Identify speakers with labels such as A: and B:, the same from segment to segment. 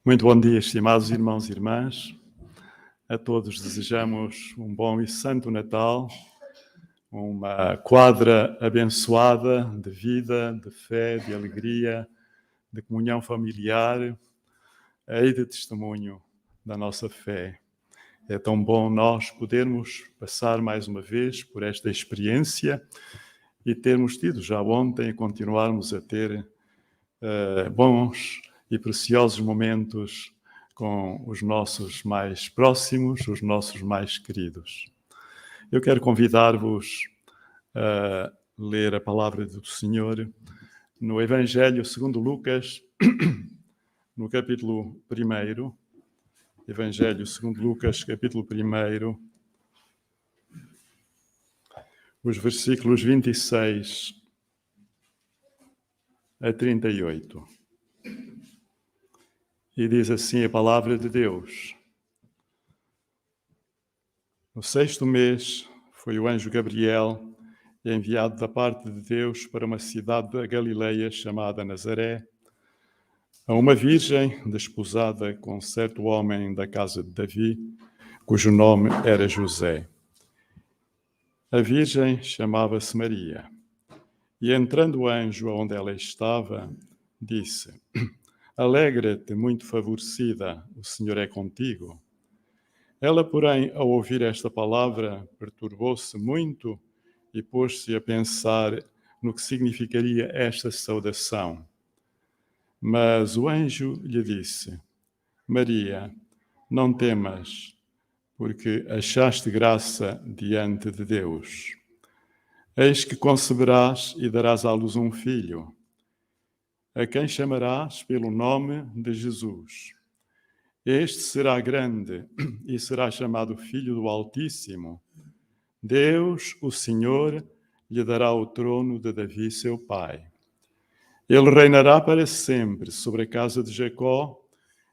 A: Muito bom dia, estimados irmãos e irmãs. A todos desejamos um bom e santo Natal, uma quadra abençoada de vida, de fé, de alegria, de comunhão familiar e de testemunho da nossa fé. É tão bom nós podermos passar mais uma vez por esta experiência e termos tido já ontem e continuarmos a ter bons e preciosos momentos com os nossos mais próximos, os nossos mais queridos. Eu quero convidar-vos a ler a palavra do Senhor no Evangelho segundo Lucas, no capítulo 1. Evangelho segundo Lucas, capítulo 1, os versículos 26 a 38. E diz assim a palavra de Deus. No 6º mês foi o anjo Gabriel enviado da parte de Deus para uma cidade da Galileia chamada Nazaré, a uma virgem desposada com certo homem da casa de Davi, cujo nome era José. A virgem chamava-se Maria. E entrando o anjo onde ela estava, disse: Alegra-te, muito favorecida, o Senhor é contigo. Ela, porém, ao ouvir esta palavra, perturbou-se muito e pôs-se a pensar no que significaria esta saudação. Mas o anjo lhe disse: Maria, não temas, porque achaste graça diante de Deus. Eis que conceberás e darás à luz um filho, a quem chamarás pelo nome de Jesus. Este será grande e será chamado Filho do Altíssimo. Deus, o Senhor, lhe dará o trono de Davi, seu pai. Ele reinará para sempre sobre a casa de Jacó,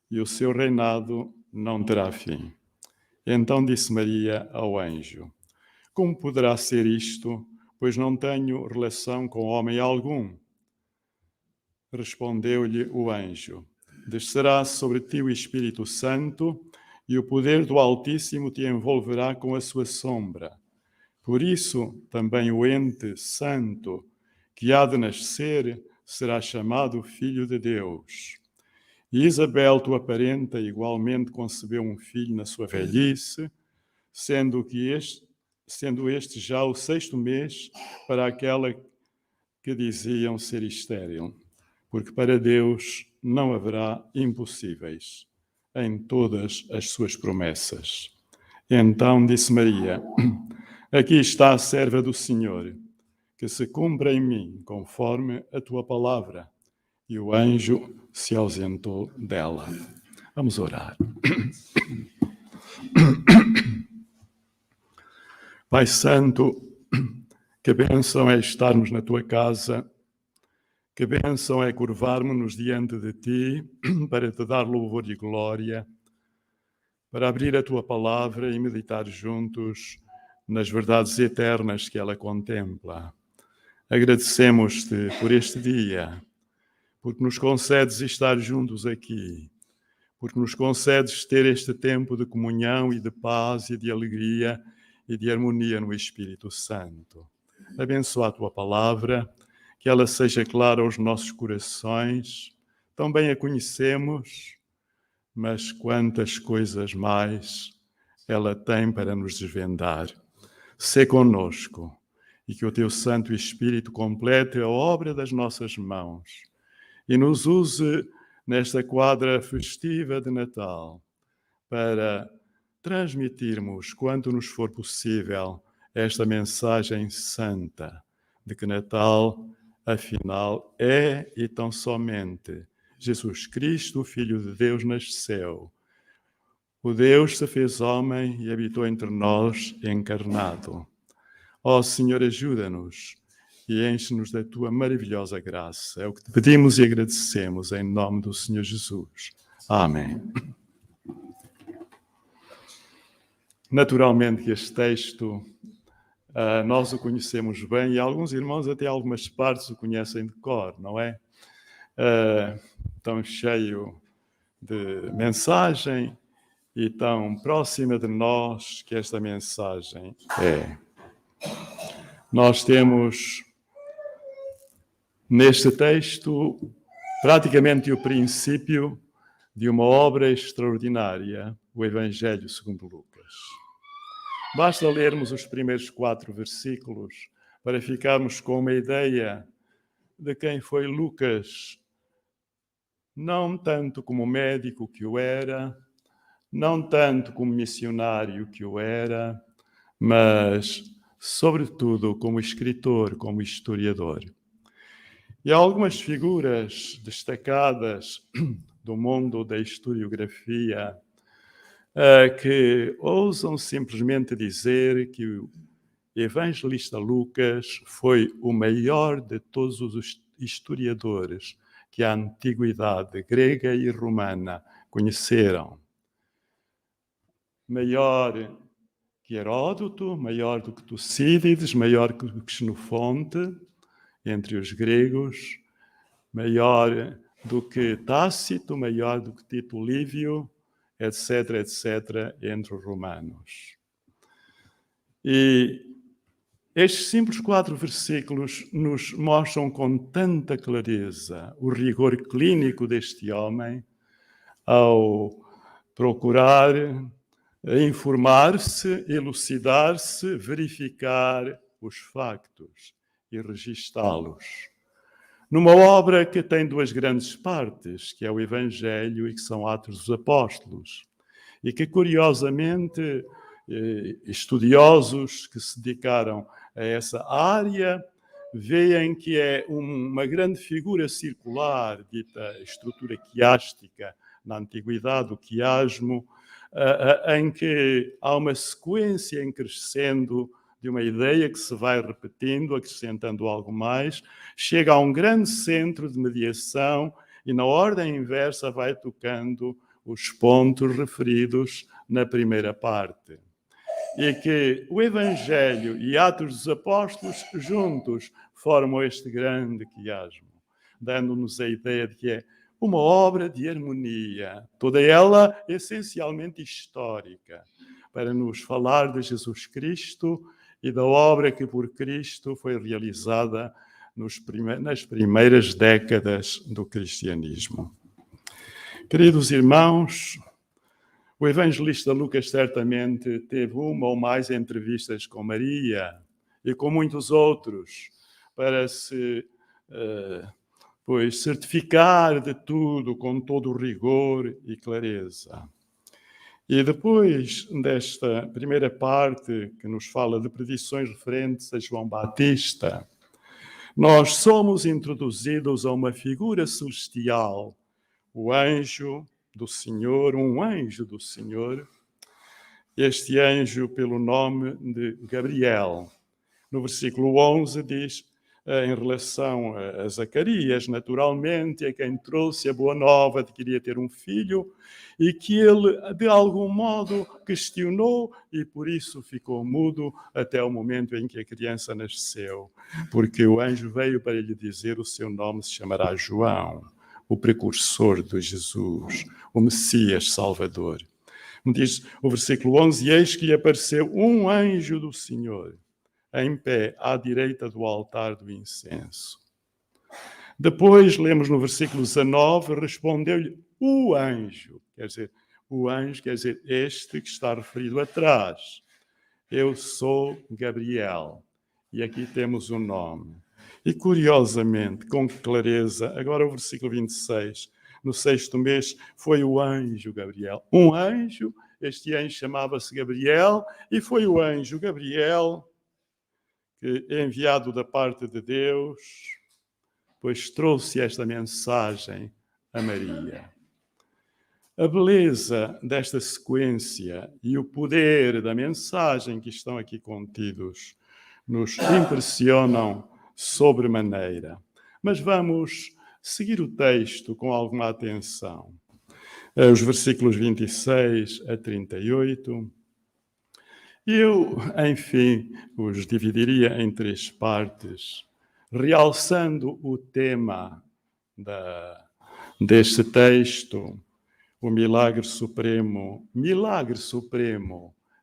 A: e o seu reinado não terá fim. Então disse Maria ao anjo: Como poderá ser isto, pois não tenho relação com homem algum? Respondeu-lhe o anjo: Descerá sobre ti o Espírito Santo, e o poder do Altíssimo te envolverá com a sua sombra. Por isso, também o ente santo que há de nascer será chamado Filho de Deus. E Isabel, tua parenta, igualmente concebeu um filho na sua velhice, sendo este já o 6º mês para aquela que diziam ser estéril, porque para Deus não haverá impossíveis em todas as suas promessas. Então disse Maria: Aqui está a serva do Senhor, que se cumpra em mim conforme a tua palavra. E o anjo se ausentou dela. Vamos orar. Pai Santo, que bênção é estarmos na tua casa, que bênção é curvarmos-nos diante de ti para te dar louvor e glória, para abrir a tua palavra e meditar juntos nas verdades eternas que ela contempla. Agradecemos-te por este dia, porque nos concedes estar juntos aqui, porque nos concedes ter este tempo de comunhão e de paz e de alegria e de harmonia no Espírito Santo. Abençoa a tua palavra, que ela seja clara aos nossos corações. Também a conhecemos, mas quantas coisas mais ela tem para nos desvendar. Sê conosco e que o teu Santo Espírito complete a obra das nossas mãos e nos use nesta quadra festiva de Natal para transmitirmos, quanto nos for possível, esta mensagem santa de que Natal, afinal, é e tão somente Jesus Cristo, o Filho de Deus, nasceu. O Deus se fez homem e habitou entre nós encarnado. Ó Senhor, ajuda-nos e enche-nos da tua maravilhosa graça. É o que te pedimos e agradecemos em nome do Senhor Jesus. Amém. Naturalmente que este texto nós o conhecemos bem e alguns irmãos até algumas partes o conhecem de cor, não é? Tão cheio de mensagem e tão próxima de nós que esta mensagem é. Nós temos neste texto praticamente o princípio de uma obra extraordinária, o Evangelho segundo Lucas. Basta lermos os primeiros 4 versículos para ficarmos com uma ideia de quem foi Lucas, não tanto como médico que o era, não tanto como missionário que o era, mas, sobretudo, como escritor, como historiador. E há algumas figuras destacadas do mundo da historiografia que ousam simplesmente dizer que o evangelista Lucas foi o maior de todos os historiadores que a antiguidade grega e romana conheceram. Maior que Heródoto, maior do que Tucídides, maior que Xenofonte, entre os gregos, maior do que Tácito, maior do que Tito Livio, etc., etc., entre os romanos. E estes simples 4 versículos nos mostram com tanta clareza o rigor clínico deste homem ao procurar informar-se, elucidar-se, verificar os factos e registá-los. Numa obra que tem 2 grandes partes, que é o Evangelho e que são Atos dos Apóstolos, e que, curiosamente, estudiosos que se dedicaram a essa área veem que é uma grande figura circular, dita estrutura quiástica na antiguidade, o quiasmo, em que há uma sequência em crescendo de uma ideia que se vai repetindo, acrescentando algo mais, chega a um grande centro de mediação e na ordem inversa vai tocando os pontos referidos na primeira parte. E que o Evangelho e Atos dos Apóstolos juntos formam este grande quiasmo, dando-nos a ideia de que é uma obra de harmonia, toda ela essencialmente histórica, para nos falar de Jesus Cristo e da obra que por Cristo foi realizada nas primeiras décadas do cristianismo. Queridos irmãos, o evangelista Lucas certamente teve uma ou mais entrevistas com Maria e com muitos outros para se certificar de tudo com todo o rigor e clareza. E depois desta primeira parte que nos fala de predições referentes a João Batista, nós somos introduzidos a uma figura celestial, o anjo do Senhor, um anjo do Senhor, este anjo pelo nome de Gabriel. No versículo 11 diz, em relação a Zacarias, naturalmente, é quem trouxe a boa nova de que iria ter um filho e que ele, de algum modo, questionou e por isso ficou mudo até o momento em que a criança nasceu, porque o anjo veio para lhe dizer o seu nome se chamará João, o precursor de Jesus, o Messias Salvador. Diz o versículo 11, e eis que lhe apareceu um anjo do Senhor, em pé à direita do altar do incenso. Depois, lemos no versículo 19, respondeu-lhe o anjo, quer dizer, este que está referido atrás. Eu sou Gabriel. E aqui temos o nome. E curiosamente, com clareza, agora o versículo 26, no 6º mês, foi o anjo Gabriel. Um anjo, este anjo chamava-se Gabriel, e foi o anjo Gabriel que, enviado da parte de Deus, pois trouxe esta mensagem a Maria. A beleza desta sequência e o poder da mensagem que estão aqui contidos nos impressionam sobremaneira. Mas vamos seguir o texto com alguma atenção. Os versículos 26 a 38. Eu, enfim, os dividiria em 3 partes, realçando o tema deste texto, o milagre supremo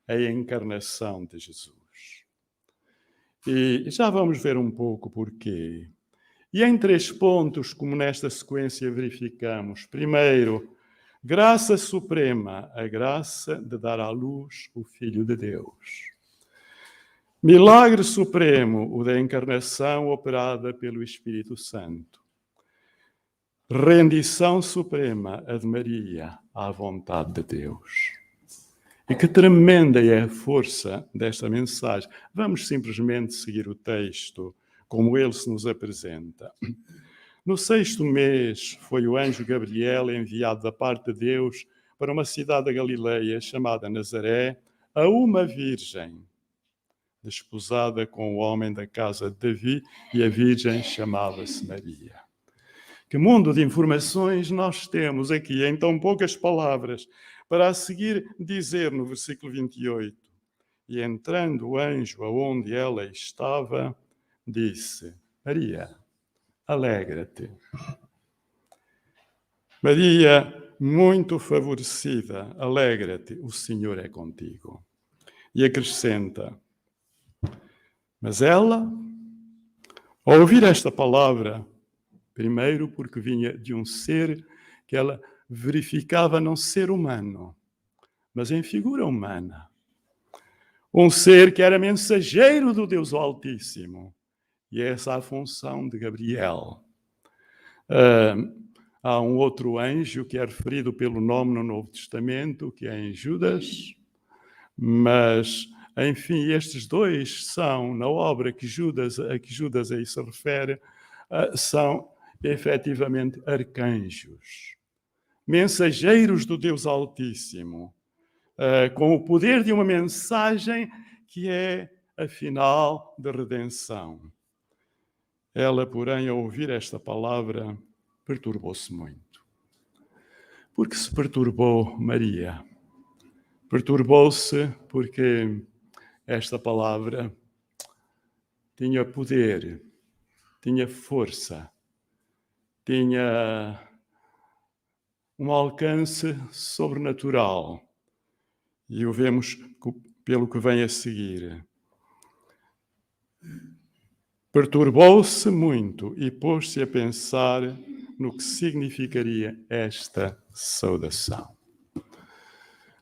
A: é a encarnação de Jesus. E já vamos ver um pouco porquê. E em 3 pontos, como nesta sequência verificamos. Primeiro, graça suprema, a graça de dar à luz o Filho de Deus. Milagre supremo, o da encarnação operada pelo Espírito Santo. Rendição suprema, a de Maria, à vontade de Deus. E que tremenda é a força desta mensagem. Vamos simplesmente seguir o texto como ele se nos apresenta. No 6º mês foi o anjo Gabriel enviado da parte de Deus para uma cidade da Galileia chamada Nazaré, a uma virgem, desposada com o homem da casa de Davi, e a virgem chamava-se Maria. Que mundo de informações nós temos aqui em tão poucas palavras, para a seguir dizer no versículo 28, e entrando o anjo aonde ela estava, disse: Maria, alegra-te. Maria, muito favorecida, alegra-te, o Senhor é contigo. E acrescenta: mas ela, ao ouvir esta palavra, primeiro porque vinha de um ser que ela verificava não ser humano, mas em figura humana. Um ser que era mensageiro do Deus Altíssimo. E essa é a função de Gabriel. Há um outro anjo que é referido pelo nome no Novo Testamento, que é em Judas, mas, enfim, estes dois são, na obra a que Judas aí se refere, são efetivamente arcanjos, mensageiros do Deus Altíssimo, com o poder de uma mensagem que é, afinal, de redenção. Ela, porém, ao ouvir esta palavra, perturbou-se muito. Por que se perturbou Maria? Perturbou-se porque esta palavra tinha poder, tinha força, tinha um alcance sobrenatural. E o vemos pelo que vem a seguir. Perturbou-se muito e pôs-se a pensar no que significaria esta saudação.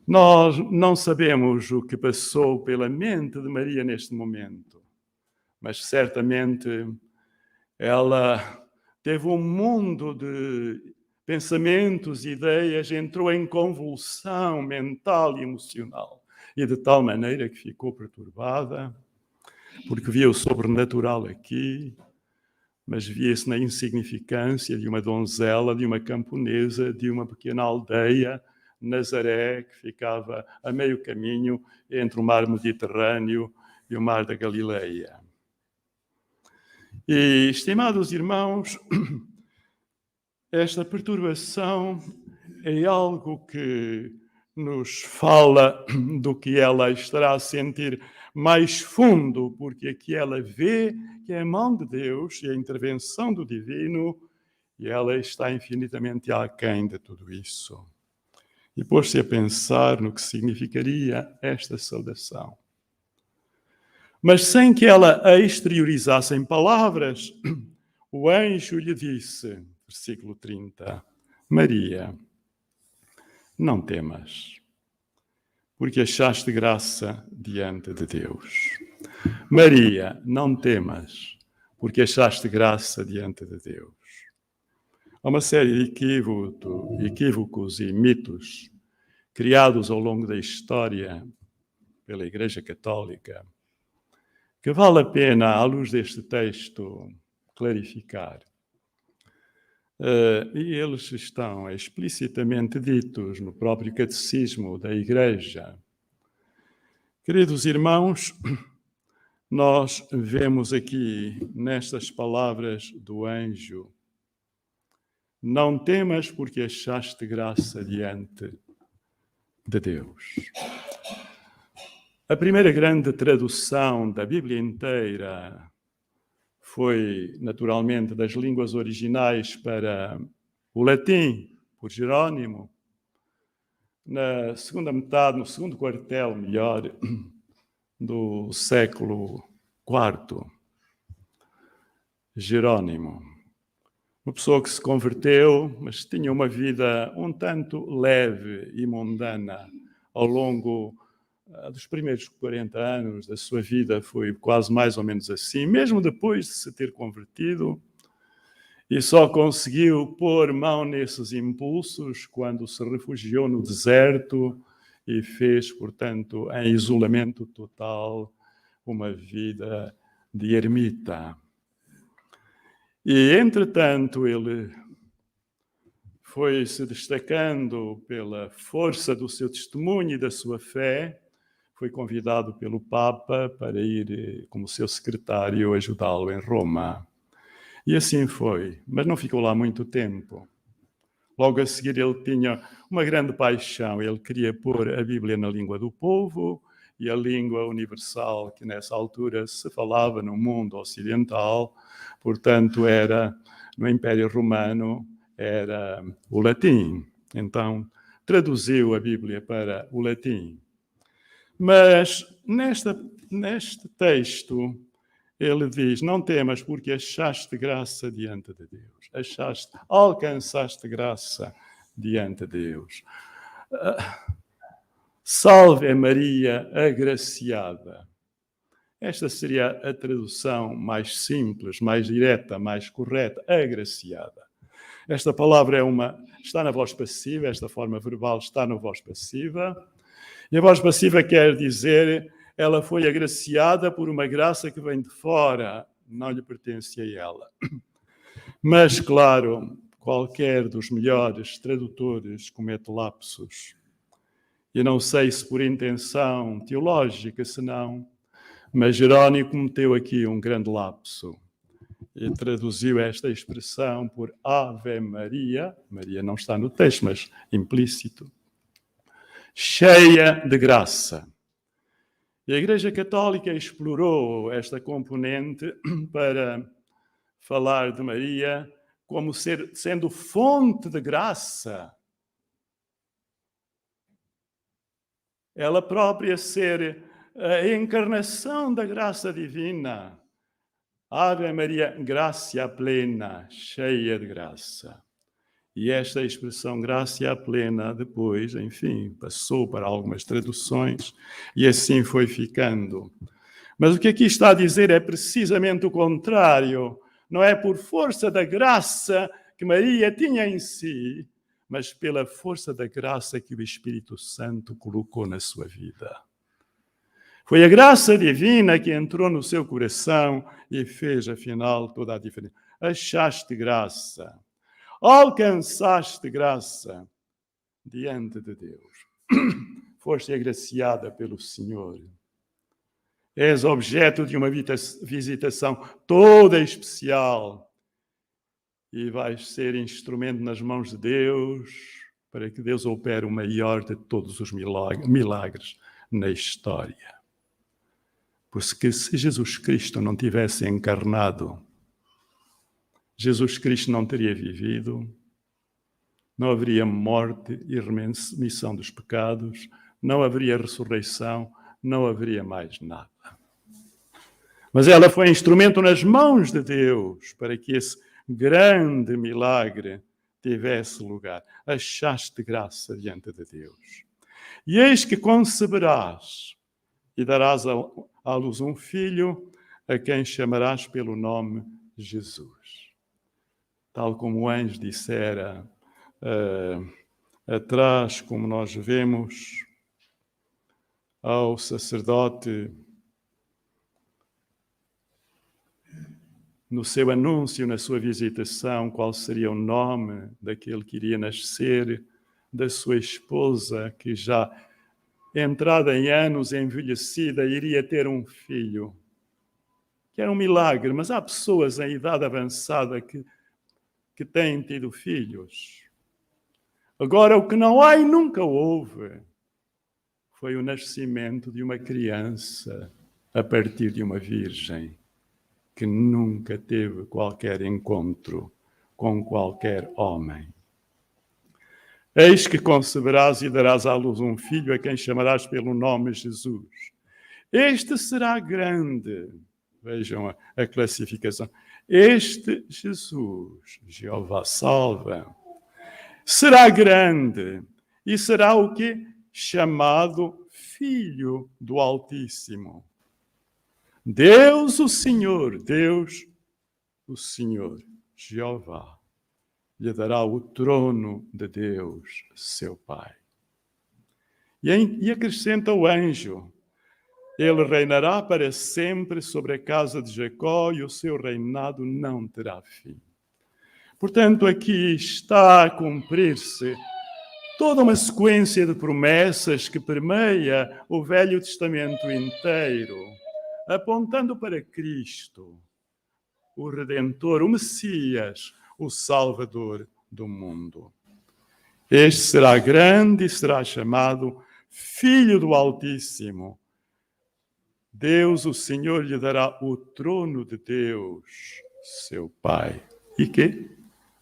A: Nós não sabemos o que passou pela mente de Maria neste momento, mas certamente ela teve um mundo de pensamentos, ideias, entrou em convulsão mental e emocional, e de tal maneira que ficou perturbada, porque via o sobrenatural aqui, mas via-se na insignificância de uma donzela, de uma camponesa, de uma pequena aldeia, Nazaré, que ficava a meio caminho entre o mar Mediterrâneo e o mar da Galileia. E, estimados irmãos, esta perturbação é algo que nos fala do que ela estará a sentir mais fundo, porque aqui ela vê que é a mão de Deus e a intervenção do divino, e ela está infinitamente aquém de tudo isso. E pôs-se a pensar no que significaria esta saudação. Mas sem que ela a exteriorizasse em palavras, o anjo lhe disse, versículo 30, Maria, não temas, porque achaste graça diante de Deus. Maria, não temas, porque achaste graça diante de Deus. Há uma série de equívocos e mitos criados ao longo da história pela Igreja Católica, que vale a pena, à luz deste texto, clarificar. E eles estão explicitamente ditos no próprio catecismo da Igreja. Queridos irmãos, nós vemos aqui nestas palavras do anjo: não temas porque achaste graça diante de Deus. A primeira grande tradução da Bíblia inteira foi, naturalmente, das línguas originais para o latim, por Jerónimo, na segunda metade, no segundo quartel, melhor, do século IV, Jerónimo. Uma pessoa que se converteu, mas tinha uma vida um tanto leve e mundana. Ao longo dos primeiros 40 anos da sua vida foi quase mais ou menos assim, mesmo depois de se ter convertido, e só conseguiu pôr mão nesses impulsos quando se refugiou no deserto e fez, portanto, em isolamento total, uma vida de ermita. E, entretanto, ele foi se destacando pela força do seu testemunho e da sua fé, foi convidado pelo Papa para ir como seu secretário ajudá-lo em Roma. E assim foi, mas não ficou lá muito tempo. Logo a seguir ele tinha uma grande paixão, ele queria pôr a Bíblia na língua do povo e a língua universal que nessa altura se falava no mundo ocidental, portanto era no Império Romano, era o latim. Então traduziu a Bíblia para o latim. Mas neste texto ele diz, não temas porque achaste graça diante de Deus. Alcançaste graça diante de Deus. Salve Maria agraciada. Esta seria a tradução mais simples, mais direta, mais correta, agraciada. Esta palavra está na voz passiva, esta forma verbal está na voz passiva. E a voz passiva quer dizer, ela foi agraciada por uma graça que vem de fora, não lhe pertence a ela. Mas, claro, qualquer dos melhores tradutores comete lapsos. E não sei se por intenção teológica, se não, mas Jerónimo cometeu aqui um grande lapso. E traduziu esta expressão por Ave Maria, Maria não está no texto, mas implícito, cheia de graça. E a Igreja Católica explorou esta componente para falar de Maria como sendo fonte de graça. Ela própria ser a encarnação da graça divina. Ave Maria, gracia plena, cheia de graça. E esta expressão gracia plena depois, enfim, passou para algumas traduções e assim foi ficando. Mas o que aqui está a dizer é precisamente o contrário. Não é por força da graça que Maria tinha em si, mas pela força da graça que o Espírito Santo colocou na sua vida. Foi a graça divina que entrou no seu coração e fez, afinal, toda a diferença. Achaste graça. Alcançaste graça diante de Deus. Foste agraciada pelo Senhor. És objeto de uma visitação toda especial e vais ser instrumento nas mãos de Deus para que Deus opere o maior de todos os milagres na história. Porque se Jesus Cristo não tivesse encarnado, Jesus Cristo não teria vivido, não haveria morte e remissão dos pecados, não haveria ressurreição, não haveria mais nada. Mas ela foi instrumento nas mãos de Deus para que esse grande milagre tivesse lugar. Achaste graça diante de Deus. E eis que conceberás e darás à luz um filho a quem chamarás pelo nome Jesus. Tal como o anjo dissera atrás, como nós vemos, ao sacerdote no seu anúncio, na sua visitação, qual seria o nome daquele que iria nascer, da sua esposa, que já entrada em anos, envelhecida, iria ter um filho. Que era um milagre, mas há pessoas em idade avançada que têm tido filhos. Agora, o que não há e nunca houve foi o nascimento de uma criança a partir de uma virgem que nunca teve qualquer encontro com qualquer homem. Eis que conceberás e darás à luz um filho a quem chamarás pelo nome Jesus. Este será grande. Vejam a classificação. Este Jesus, Jeová salva, será grande e será o quê? Chamado Filho do Altíssimo. Deus o Senhor, Jeová, lhe dará o trono de Deus, seu Pai. E acrescenta o anjo, ele reinará para sempre sobre a casa de Jacó e o seu reinado não terá fim. Portanto, aqui está a cumprir-se toda uma sequência de promessas que permeia o Velho Testamento inteiro, apontando para Cristo, o Redentor, o Messias, o Salvador do mundo. Este será grande e será chamado Filho do Altíssimo. Deus, o Senhor, lhe dará o trono de Deus, seu Pai. E que?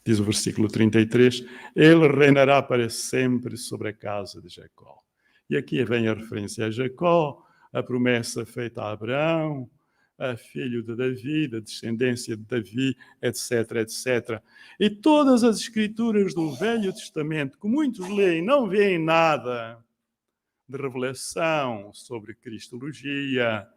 A: Diz o versículo 33, ele reinará para sempre sobre a casa de Jacó. E aqui vem a referência a Jacó, a promessa feita a Abraão, a filho de Davi, da descendência de Davi, etc, etc. E todas as escrituras do Velho Testamento, que muitos leem, não veem nada de revelação sobre cristologia,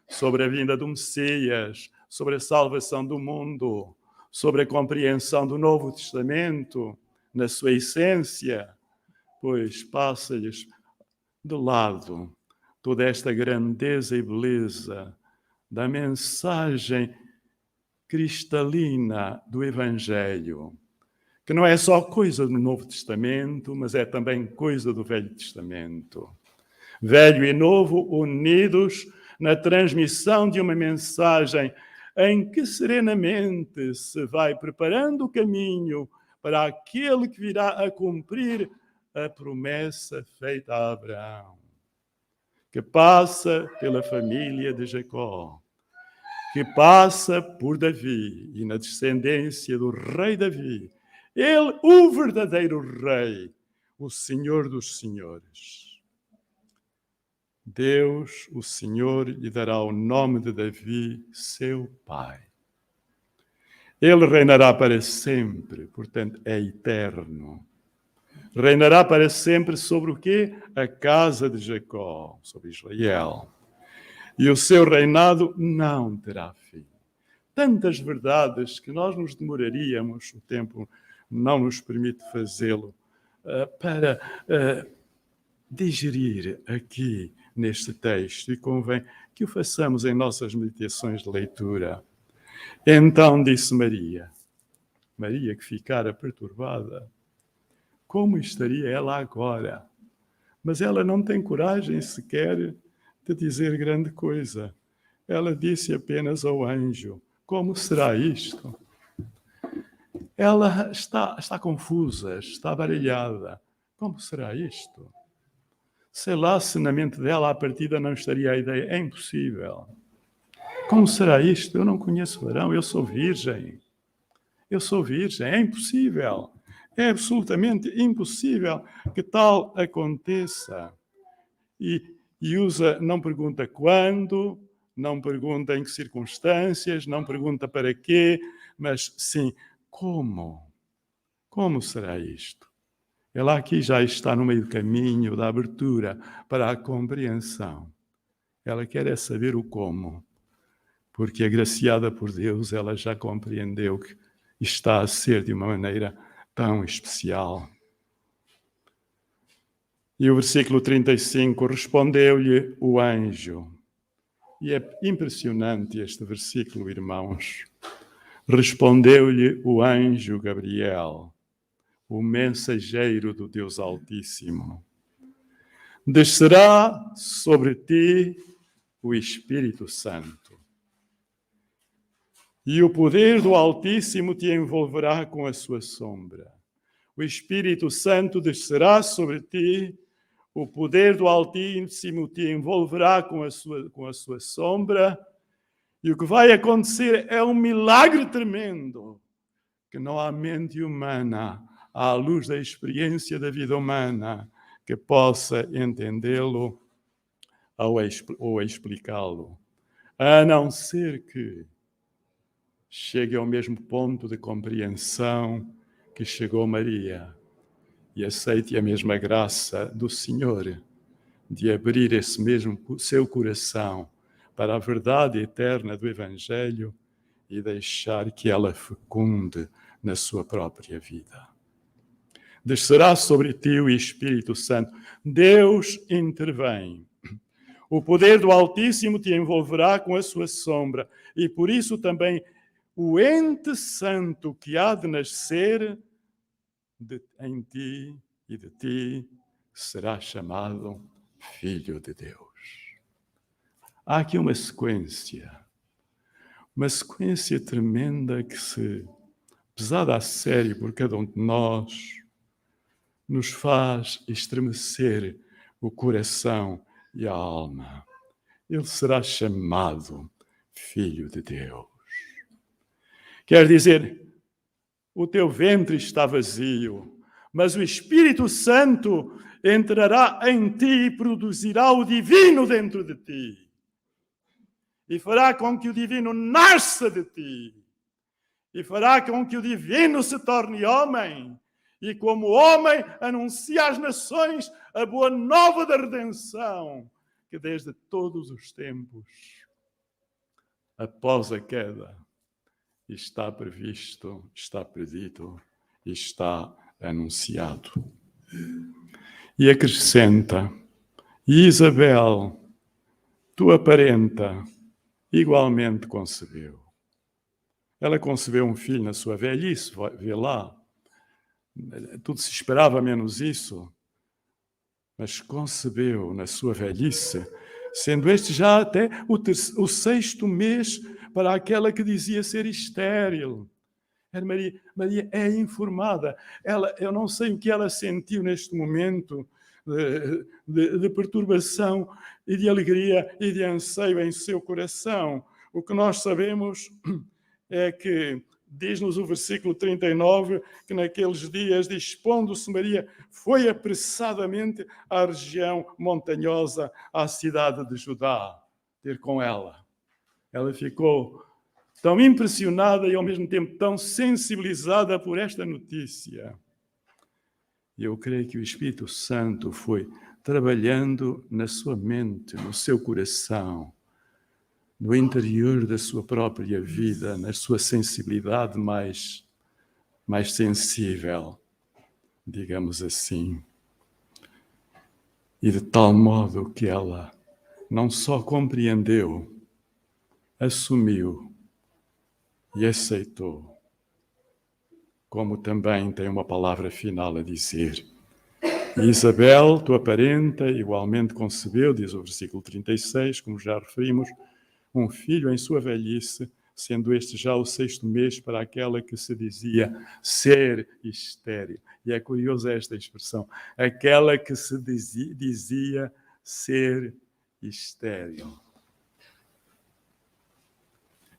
A: sobre a vinda do Messias, sobre a salvação do mundo, sobre a compreensão do Novo Testamento, na sua essência, pois passa-lhes de lado toda esta grandeza e beleza da mensagem cristalina do Evangelho, que não é só coisa do Novo Testamento, mas é também coisa do Velho Testamento. Velho e novo unidos na transmissão de uma mensagem em que serenamente se vai preparando o caminho para aquele que virá a cumprir a promessa feita a Abraão, que passa pela família de Jacó, que passa por Davi e na descendência do rei Davi, ele, o verdadeiro rei, o Senhor dos senhores. Deus, o Senhor, lhe dará o nome de Davi, seu pai. Ele reinará para sempre, portanto, é eterno. Reinará para sempre sobre o quê? A casa de Jacó, sobre Israel. E o seu reinado não terá fim. Tantas verdades que nós nos demoraríamos, o tempo não nos permite fazê-lo, para digerir aqui neste texto, e convém que o façamos em nossas meditações de leitura. Então disse Maria que ficara perturbada, como estaria ela agora? Mas ela não tem coragem sequer de dizer grande coisa. Ela disse apenas ao anjo, como será isto? Ela está confusa, está baralhada. Como será isto? Sei lá se na mente dela à partida não estaria a ideia, é impossível. Como será isto? Eu não conheço varão, eu sou virgem. É impossível. É absolutamente impossível que tal aconteça. E não pergunta quando, não pergunta em que circunstâncias, não pergunta para quê, mas sim, como? Como será isto? Ela aqui já está no meio do caminho da abertura para a compreensão. Ela quer é saber o como, porque agraciada por Deus, ela já compreendeu que está a ser de uma maneira tão especial. E o versículo 35, respondeu-lhe o anjo. E é impressionante este versículo, irmãos. Respondeu-lhe o anjo Gabriel, o mensageiro do Deus Altíssimo. Descerá sobre ti o Espírito Santo, e o poder do Altíssimo te envolverá com a sua sombra. O Espírito Santo descerá sobre ti, o poder do Altíssimo te envolverá com a sua sombra, e o que vai acontecer é um milagre tremendo, que não há mente humana à luz da experiência da vida humana, que possa entendê-lo ou explicá-lo, a não ser que chegue ao mesmo ponto de compreensão que chegou Maria e aceite a mesma graça do Senhor de abrir esse mesmo seu coração para a verdade eterna do Evangelho e deixar que ela fecunde na sua própria vida. Descerá sobre ti o Espírito Santo. Deus intervém. O poder do Altíssimo te envolverá com a sua sombra e por isso também o ente santo que há de nascer em ti e de ti será chamado Filho de Deus. Há aqui uma sequência tremenda que, se pesada a sério por cada um de nós, nos faz estremecer o coração e a alma. Ele será chamado Filho de Deus. Quer dizer, o teu ventre está vazio, mas o Espírito Santo entrará em ti e produzirá o divino dentro de ti. E fará com que o divino nasça de ti. E fará com que o divino se torne homem. E como homem anuncia às nações a boa nova da redenção, que desde todos os tempos, após a queda, está previsto, está predito e está anunciado. E acrescenta: e Isabel, tua parenta, igualmente concebeu. Ela concebeu um filho na sua velhice, vê lá. Tudo se esperava menos isso. Mas concebeu na sua velhice, sendo este já até o 6º mês para aquela que dizia ser estéril. Maria é informada. Eu não sei o que ela sentiu neste momento de perturbação e de alegria e de anseio em seu coração. O que nós sabemos é que diz-nos o versículo 39 que naqueles dias, dispondo-se Maria, foi apressadamente à região montanhosa, à cidade de Judá, ter com ela. Ela ficou tão impressionada e ao mesmo tempo tão sensibilizada por esta notícia. E eu creio que o Espírito Santo foi trabalhando na sua mente, no seu coração, no interior da sua própria vida, na sua sensibilidade mais sensível, digamos assim. E de tal modo que ela não só compreendeu, assumiu e aceitou, como também tem uma palavra final a dizer. E Isabel, tua parenta, igualmente concebeu, diz o versículo 36, como já referimos, um filho em sua velhice, sendo este já o 6º mês para aquela que se dizia ser estéril. E é curiosa esta expressão, aquela que se dizia ser estéril.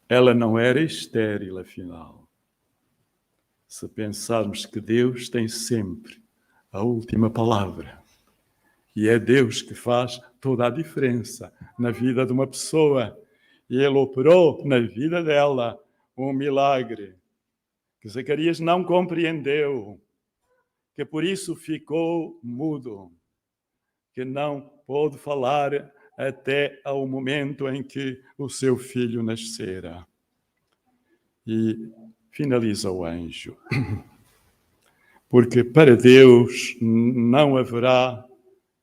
A: Ela não era estéril, afinal. Se pensarmos que Deus tem sempre a última palavra, e é Deus que faz toda a diferença na vida de uma pessoa, e Ele operou na vida dela um milagre que Zacarias não compreendeu, que por isso ficou mudo, que não pôde falar até ao momento em que o seu filho nascera. E finaliza o anjo. Porque para Deus não haverá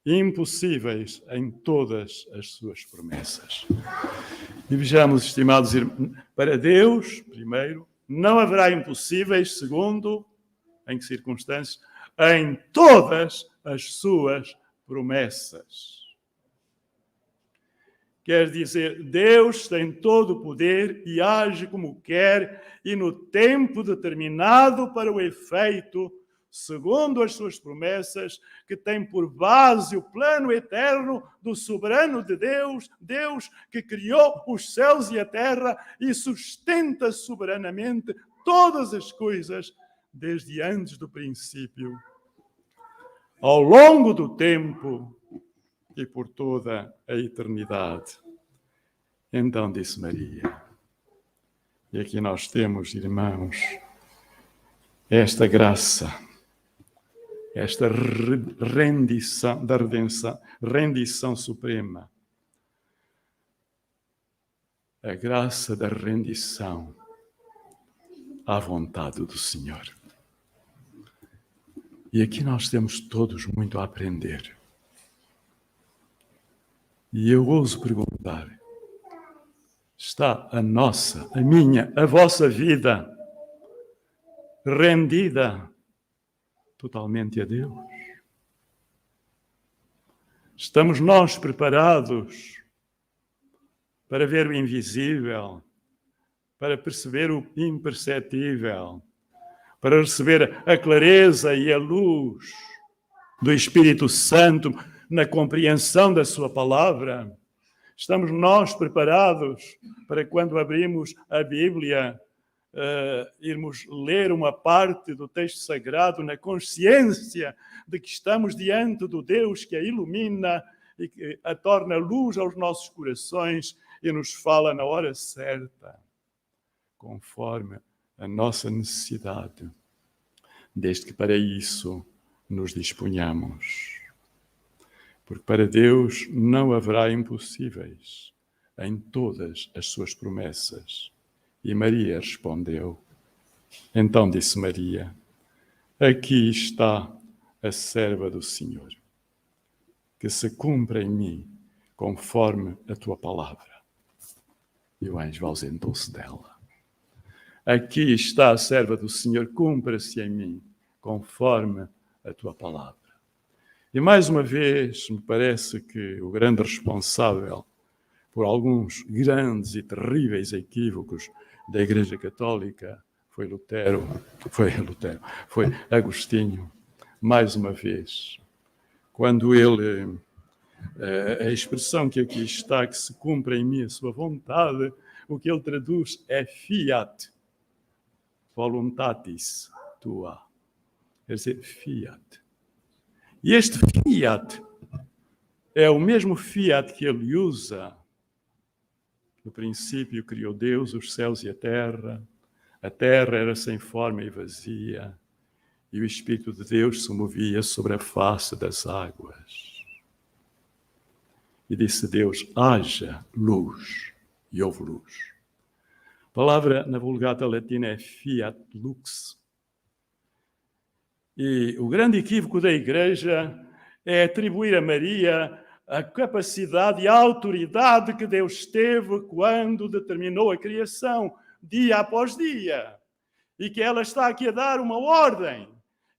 A: impossíveis em todas as suas promessas. E vejamos, estimados irmãos, para Deus, primeiro, não haverá impossíveis, segundo, em que circunstâncias? Em todas as suas promessas. Quer dizer, Deus tem todo o poder e age como quer e no tempo determinado para o efeito, segundo as suas promessas, que tem por base o plano eterno do soberano de Deus, Deus que criou os céus e a terra e sustenta soberanamente todas as coisas desde antes do princípio, ao longo do tempo e por toda a eternidade. Então disse Maria. E aqui nós temos, irmãos, esta graça, esta rendição da redenção, rendição suprema. A graça da rendição à vontade do Senhor. E aqui nós temos todos muito a aprender. E eu ouso perguntar, está a nossa, a minha, a vossa vida rendida totalmente a Deus? Estamos nós preparados para ver o invisível, para perceber o imperceptível, para receber a clareza e a luz do Espírito Santo na compreensão da sua palavra? Estamos nós preparados para, quando abrimos a Bíblia, irmos ler uma parte do texto sagrado na consciência de que estamos diante do Deus que a ilumina e que a torna luz aos nossos corações e nos fala na hora certa, conforme a nossa necessidade, desde que para isso nos disponhamos. Porque para Deus não haverá impossíveis em todas as suas promessas. E Maria respondeu. Então disse Maria, aqui está a serva do Senhor, que se cumpra em mim conforme a tua palavra. E o anjo ausentou-se dela. Aqui está a serva do Senhor, cumpra-se em mim conforme a tua palavra. E mais uma vez, me parece que o grande responsável por alguns grandes e terríveis equívocos da Igreja Católica foi Agostinho. Mais uma vez, quando ele, a expressão que aqui está, que se cumpra em mim a sua vontade, o que ele traduz é fiat voluntatis tua. Quer dizer, fiat. E este fiat é o mesmo fiat que ele usa. No princípio criou Deus os céus e a terra era sem forma e vazia, e o Espírito de Deus se movia sobre a face das águas. E disse Deus, haja luz, e houve luz. A palavra na Vulgata Latina é fiat lux. E o grande equívoco da Igreja é atribuir a Maria a capacidade e a autoridade que Deus teve quando determinou a criação, dia após dia. E que ela está aqui a dar uma ordem.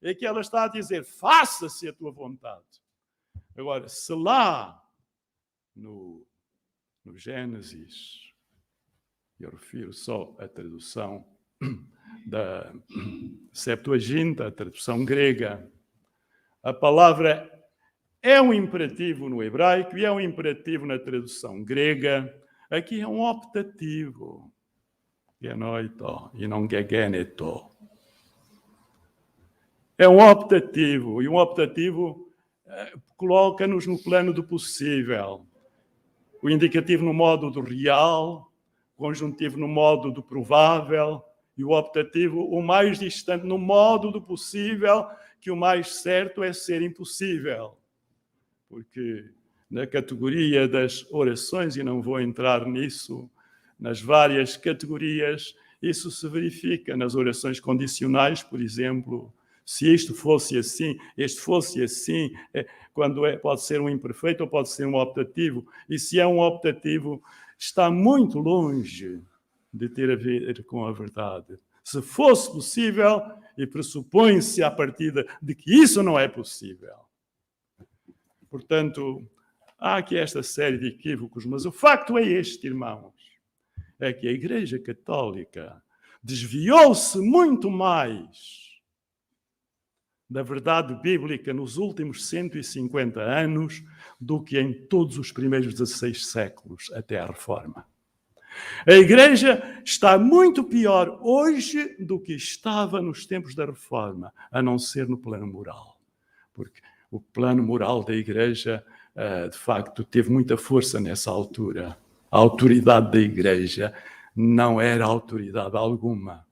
A: E que ela está a dizer, faça-se a tua vontade. Agora, se lá no Gênesis, eu refiro só à tradução da Septuaginta, a tradução grega, a palavra é um imperativo no hebraico e é um imperativo na tradução grega. Aqui é um optativo. Genoito e não gegeneto. É um optativo. E um optativo coloca-nos no plano do possível. O indicativo no modo do real, o conjuntivo no modo do provável e o optativo o mais distante no modo do possível, que o mais certo é ser impossível. Porque na categoria das orações, e não vou entrar nisso, nas várias categorias, isso se verifica nas orações condicionais, por exemplo, se isto fosse assim, este fosse assim, quando pode ser um imperfeito ou pode ser um optativo, e se é um optativo, está muito longe de ter a ver com a verdade. Se fosse possível, e pressupõe-se à partida de que isso não é possível. Portanto, há aqui esta série de equívocos, mas o facto é este, irmãos, é que a Igreja Católica desviou-se muito mais da verdade bíblica nos últimos 150 anos do que em todos os primeiros 16 séculos até à Reforma. A Igreja está muito pior hoje do que estava nos tempos da Reforma, a não ser no plano moral. Porque o plano moral da Igreja, de facto, teve muita força nessa altura. A autoridade da Igreja não era autoridade alguma.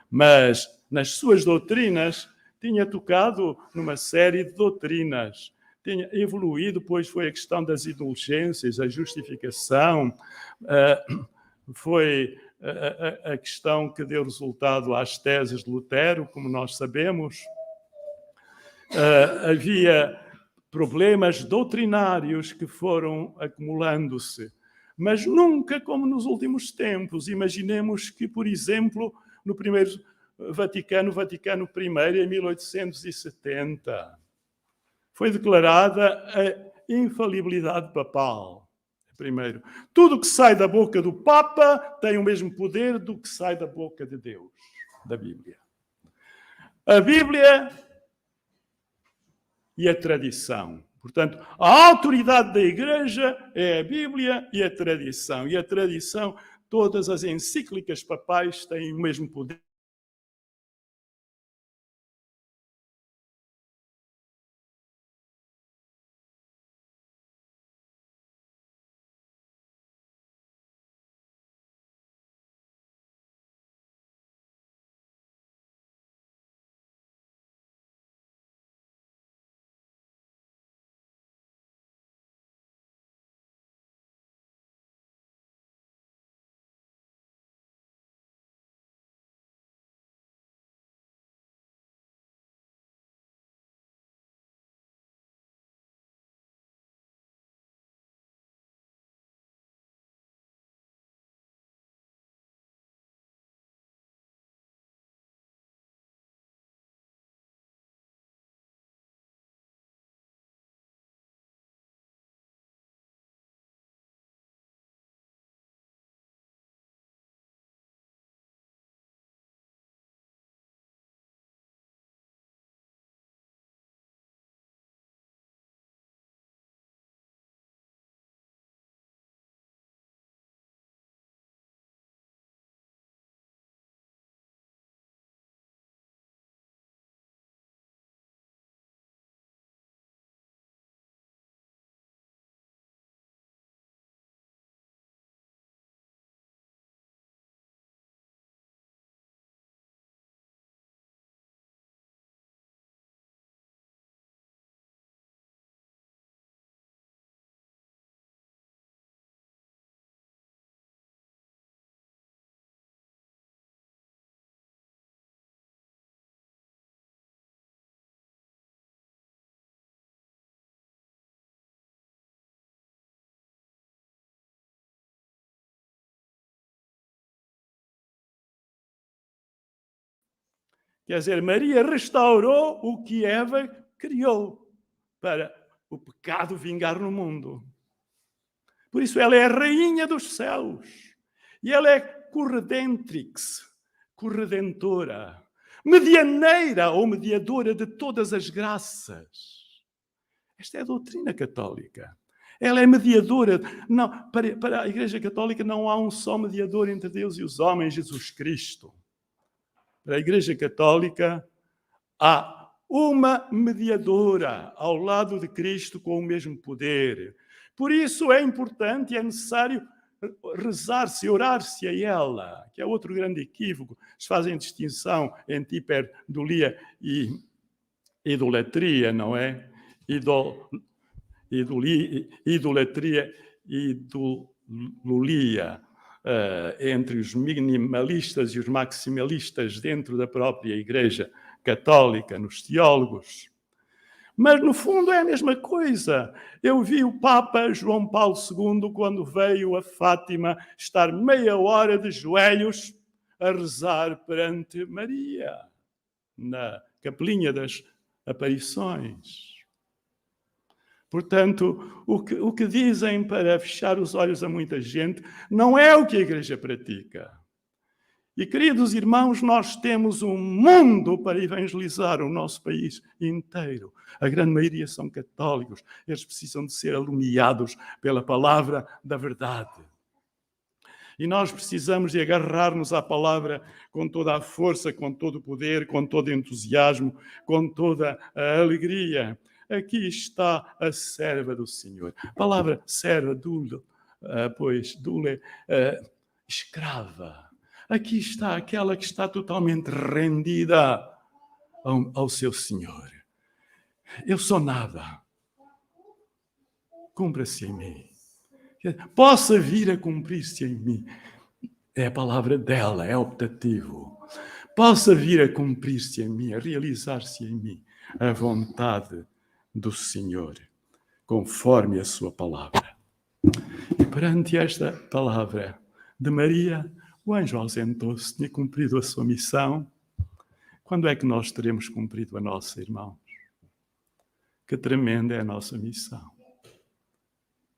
A: Mas, nas suas doutrinas, tinha tocado numa série de doutrinas. Tinha evoluído, depois foi a questão das indulgências, a justificação, foi a questão que deu resultado às teses de Lutero, como nós sabemos. Havia problemas doutrinários que foram acumulando-se, mas nunca como nos últimos tempos. Imaginemos que, por exemplo, no primeiro Vaticano I, em 1870, foi declarada a infalibilidade papal. Primeiro, tudo que sai da boca do Papa tem o mesmo poder do que sai da boca de Deus, da Bíblia. A Bíblia e a tradição. Portanto, a autoridade da Igreja é a Bíblia e a tradição. E a tradição, todas as encíclicas papais têm o mesmo poder. Quer dizer, Maria restaurou o que Eva criou para o pecado vingar no mundo. Por isso ela é a rainha dos céus. E ela é corredentrix, corredentora, medianeira ou mediadora de todas as graças. Esta é a doutrina católica. Ela é mediadora. Não, para a Igreja Católica não há um só mediador entre Deus e os homens, Jesus Cristo. Para a Igreja Católica há uma mediadora ao lado de Cristo com o mesmo poder. Por isso é importante e é necessário rezar-se, orar-se a ela, que é outro grande equívoco. Eles fazem distinção entre hiperdulia e idolatria, não é? Idolatria e idolia. Entre os minimalistas e os maximalistas dentro da própria Igreja Católica, nos teólogos. Mas, no fundo, é a mesma coisa. Eu vi o Papa João Paulo II, quando veio a Fátima, estar meia hora de joelhos a rezar perante Maria, na capelinha das aparições. Portanto, o que dizem para fechar os olhos a muita gente não é o que a Igreja pratica. E, queridos irmãos, nós temos um mundo para evangelizar o nosso país inteiro. A grande maioria são católicos. Eles precisam de ser alumiados pela palavra da verdade. E nós precisamos de agarrar-nos à palavra com toda a força, com todo o poder, com todo o entusiasmo, com toda a alegria. Aqui está a serva do Senhor. A palavra serva, dule, dule, escrava. Aqui está aquela que está totalmente rendida ao seu Senhor. Eu sou nada. Cumpra-se em mim. Possa vir a cumprir-se em mim. É a palavra dela, é optativo. Possa vir a cumprir-se em mim, a realizar-se em mim a vontade do Senhor, conforme a sua palavra. E perante esta palavra de Maria, o anjo ausentou-se, tinha cumprido a sua missão. Quando é que nós teremos cumprido a nossa, irmãos? Que tremenda é a nossa missão.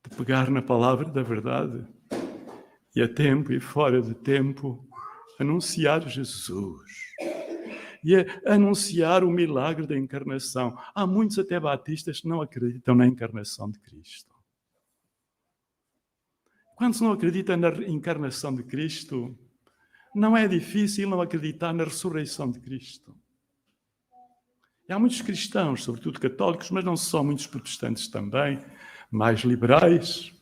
A: De pegar na palavra da verdade e a tempo e fora de tempo anunciar Jesus e anunciar o milagre da encarnação. Há muitos até batistas que não acreditam na encarnação de Cristo. Quando se não acredita na encarnação de Cristo, não é difícil não acreditar na ressurreição de Cristo. E há muitos cristãos, sobretudo católicos, mas não só, muitos protestantes também, mais liberais,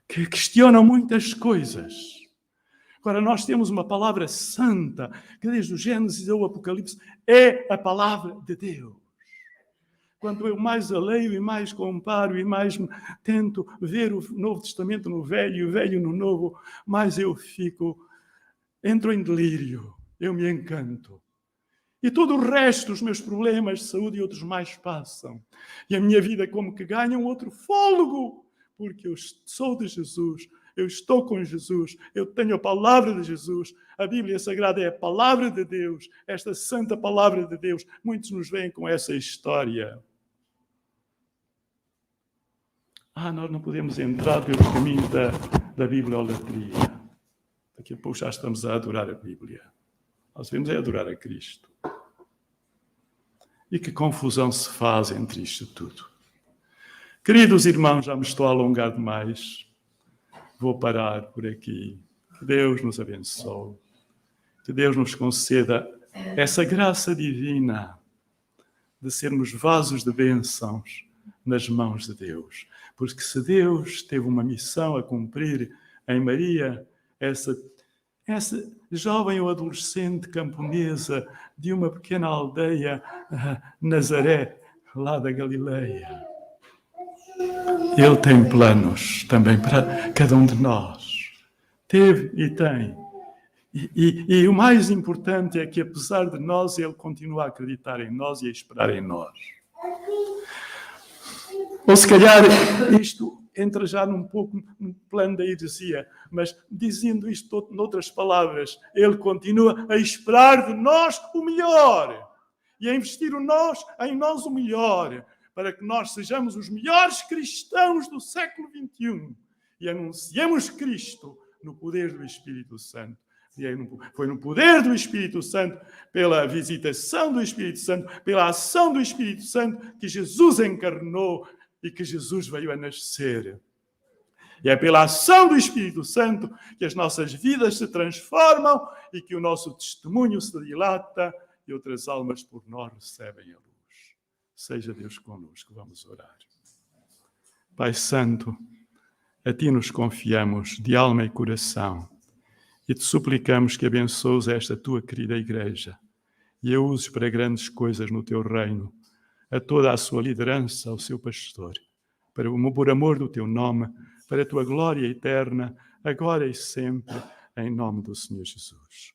A: que questionam muitas coisas. Agora, nós temos uma palavra santa, que desde o Gênesis ao Apocalipse é a palavra de Deus. Quanto eu mais a leio e mais comparo e mais tento ver o Novo Testamento no Velho e o Velho no Novo, mais eu entro em delírio, eu me encanto. E todo o resto, os meus problemas de saúde e outros mais passam. E a minha vida como que ganha um outro fôlego, porque eu sou de Jesus, eu estou com Jesus, eu tenho a palavra de Jesus, a Bíblia Sagrada é a palavra de Deus, esta santa palavra de Deus. Muitos nos veem com essa história. Nós não podemos entrar pelo caminho da bibliolatria. Daqui a pouco já estamos a adorar a Bíblia. Nós devemos adorar a Cristo. E que confusão se faz entre isto tudo. Queridos irmãos, já me estou a alongar demais. Vou parar por aqui. Que Deus nos abençoe. Que Deus nos conceda essa graça divina de sermos vasos de bênçãos nas mãos de Deus. Porque se Deus teve uma missão a cumprir em Maria, essa jovem ou adolescente camponesa de uma pequena aldeia, Nazaré, lá da Galileia. Ele tem planos também para cada um de nós. Teve e tem. E o mais importante é que, apesar de nós, Ele continua a acreditar em nós e a esperar em nós. Ou se calhar isto entra já num pouco no plano da heresia, mas dizendo isto noutras palavras, Ele continua a esperar de nós o melhor e a investir em nós o melhor, para que nós sejamos os melhores cristãos do século XXI e anunciemos Cristo no poder do Espírito Santo. Foi no poder do Espírito Santo, pela visitação do Espírito Santo, pela ação do Espírito Santo, que Jesus encarnou e que Jesus veio a nascer. E é pela ação do Espírito Santo que as nossas vidas se transformam e que o nosso testemunho se dilata e outras almas por nós recebem a luz. Seja Deus connosco. Vamos orar. Pai Santo, a Ti nos confiamos de alma e coração e Te suplicamos que abençoes esta Tua querida Igreja e a uses para grandes coisas no Teu reino, a toda a sua liderança, ao seu pastor, por amor do Teu nome, para a Tua glória eterna, agora e sempre, em nome do Senhor Jesus.